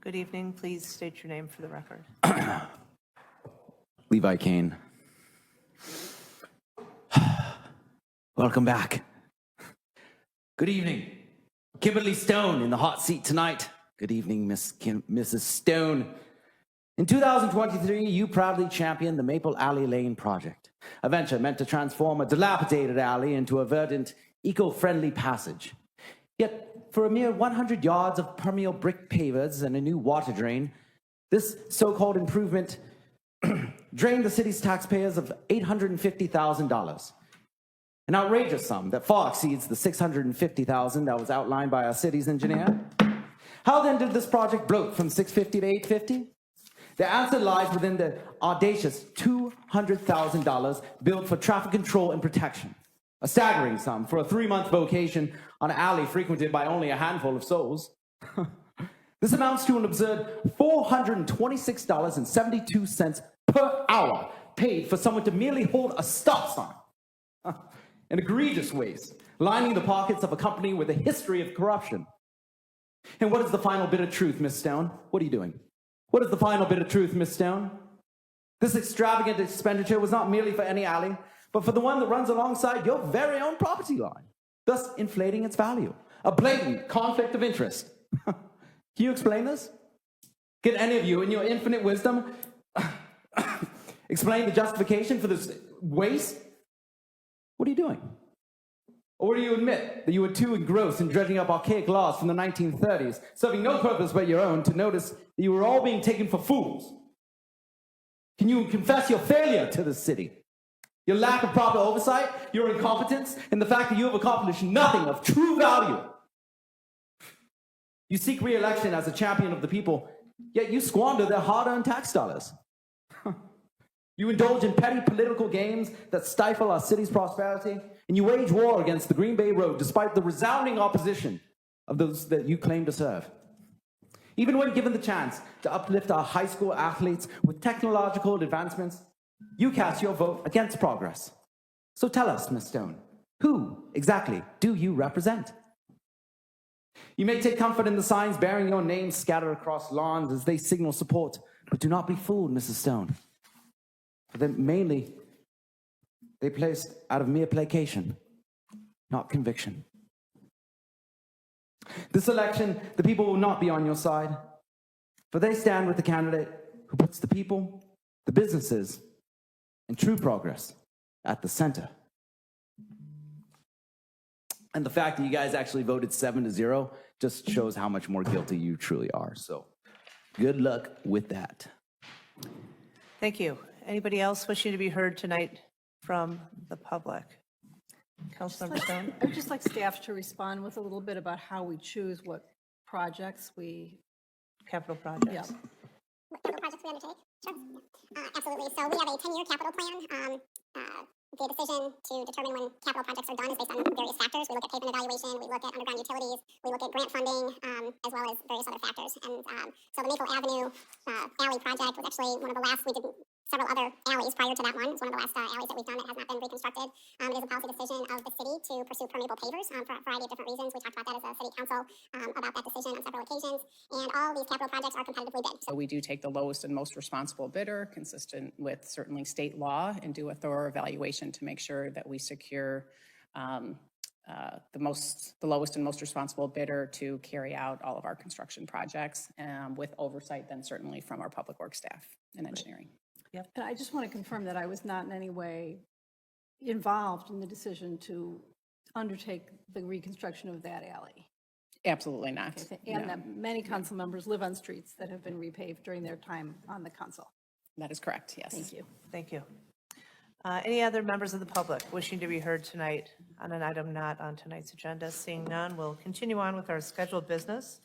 Good evening. Please state your name for the record. Levi Kane. Welcome back. Good evening. Kimberly Stone in the hot seat tonight. Good evening, Mrs. Stone. In 2023, you proudly championed the Maple Alley Lane project, a venture meant to transform a dilapidated alley into a verdant, eco-friendly passage. Yet, for a mere 100 yards of permeable brick pavers and a new water drain, this so-called improvement drained the city's taxpayers of $850,000. An outrageous sum that far exceeds the $650,000 that was outlined by our city's engineer. How then did this project bloat from $650 to $850? The answer lies within the audacious $200,000 billed for traffic control and protection. A staggering sum for a 3-month vocation on an alley frequented by only a handful of souls. This amounts to an absurd $426.72 per hour paid for someone to merely hold a stop sign. An egregious waste, lining the pockets of a company with a history of corruption. And what is the final bit of truth, Miss Stone? What are you doing? What is the final bit of truth, Miss Stone? This extravagant expenditure was not merely for any alley, but for the one that runs alongside your very own property line, thus inflating its value. A blatant conflict of interest. Can you explain this? Can any of you, in your infinite wisdom, explain the justification for this waste? What are you doing? Or do you admit that you were too engrossed in dredging up archaic laws from the 1930s, serving no purpose but your own, to notice that you were all being taken for fools? Can you confess your failure to the city? Your lack of proper oversight, your incompetence, and the fact that you have accomplished nothing of true value? You seek re-election as a champion of the people, yet you squander their hard-earned tax dollars. You indulge in petty political games that stifle our city's prosperity, and you wage war against the Green Bay Road despite the resounding opposition of those that you claim to serve. Even when given the chance to uplift our high school athletes with technological advancements, you cast your vote against progress. So tell us, Ms. Stone, who exactly do you represent? You may take comfort in the signs bearing your name scattered across lawns as they signal support, but do not be fooled, Mrs. Stone. For them mainly, they placed out of mere placation, not conviction. This election, the people will not be on your side, for they stand with the candidate who puts the people, the businesses, and true progress at the center. And the fact that you guys actually voted 7-0 just shows how much more guilty you truly are. So good luck with that. Thank you. Anybody else wishing to be heard tonight from the public? Councilmember Stone? I'd just like staff to respond with a little bit about how we choose what projects we... Capital projects. Yeah. What capital projects we undertake? Sure. Absolutely. So we have a 10-year capital plan. The decision to determine when capital projects are done is based on various factors. We look at pavement evaluation, we look at underground utilities, we look at grant funding, as well as various other factors. And so the Maple Avenue alley project was actually one of the last. We did several other alleys prior to that one. It's one of the last alleys that we've done that has not been reconstructed. It is a policy decision of the city to pursue permeable pavers for a variety of different reasons. We talked about that as a city council about that decision on several occasions. And all these capital projects are competitively bid. So we do take the lowest and most responsible bidder, consistent with certainly state law, and do a thorough evaluation to make sure that we secure the lowest and most responsible bidder to carry out all of our construction projects, with oversight then certainly from our public works staff and engineering. Yep. And I just want to confirm that I was not in any way involved in the decision to undertake the reconstruction of that alley. Absolutely not. Okay. And No. that many council members live on streets that have been repaved during their time on the council. That is correct, yes. Thank you. Thank you. Any other members of the public wishing to be heard tonight on an item not on tonight's agenda? Seeing none, we'll continue on with our scheduled business.